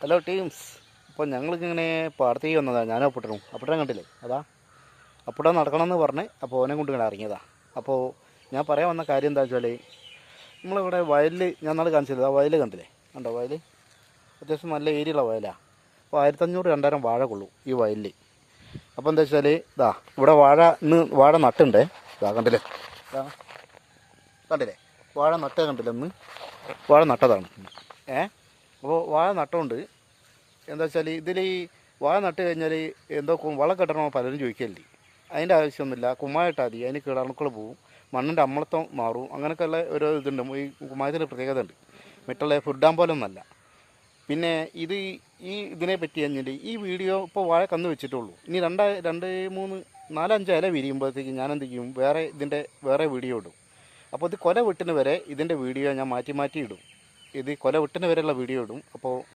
Hello teams. അപ്പോൾ ഞങ്ങളിങ്ങനെ പാടത്തേക്ക് വന്നതാണ്. ഞാനും അപ്പുട്ടനും കണ്ടില്ലേ, അതാ അപ്പുട്ടൻ നടക്കണമെന്ന് പറഞ്ഞ് അപ്പോൾ ഓനെ കൊണ്ട് ഇങ്ങനെ ഇറങ്ങിയതാണ്. അപ്പോൾ ഞാൻ പറയാൻ വന്ന കാര്യം എന്താ വെച്ചാൽ, നമ്മളിവിടെ വയലിൽ ഞാൻ നാളെ കാണിച്ചത് ആ വയൽ കണ്ടില്ലേ, കണ്ടോ വയൽ അത്യാവശ്യം നല്ല ഏരിയുള്ള വയലാണ്. അപ്പോൾ 1500-2000 വാഴ കൊള്ളൂ ഈ വയലിൽ. അപ്പോൾ എന്താ വെച്ചാൽ ഇതാ ഇവിടെ വാഴ നട്ടുണ്ടേ. ഇതാ കണ്ടില്ലേ, ഇതാ കണ്ടില്ലേ വാഴ കണ്ടില്ലേ, വാഴ നട്ടതാണ്. അപ്പോൾ വാഴ നട്ടുകൊണ്ട് എന്താ വെച്ചാൽ ഇതിൽ ഈ വാഴ നട്ട് കഴിഞ്ഞാൽ എന്തോ വളം കെട്ടണോ പലരും ചോദിക്കല്ലേ. അതിൻ്റെ ആവശ്യമൊന്നുമില്ല, കുമ്മായിട്ടാൽ മതി. അതിന് കിടണുക്കൾ പോവും, മണ്ണിൻ്റെ അമ്ലത്വം മാറും. അങ്ങനെയൊക്കെയുള്ള ഓരോ ഇതുണ്ട്. ഈ കുമ്മായത്തിൻ്റെ പ്രത്യേകത ഉണ്ട്, മറ്റുള്ള ഫുഡാൻ പോലെ ഒന്നല്ല. പിന്നെ ഇതിനെ പറ്റി കഴിഞ്ഞാൽ ഈ വീഡിയോ ഇപ്പോൾ വാഴ കന്ന് വെച്ചിട്ടുള്ളൂ. ഇനി 2-3-4-5 ഇല വിരിയുമ്പോഴത്തേക്ക് ഞാൻ എന്ത് ചെയ്യും, വേറെ വീഡിയോ ഇടും. അപ്പോൾ ഇത് കൊല വെട്ടുന്ന വരെ ഇതിൻ്റെ വീഡിയോ ഞാൻ മാറ്റി ഇടും. ഇത് കൊല വെട്ടുന്ന വരെയുള്ള വീഡിയോ ഇടും. അപ്പോൾ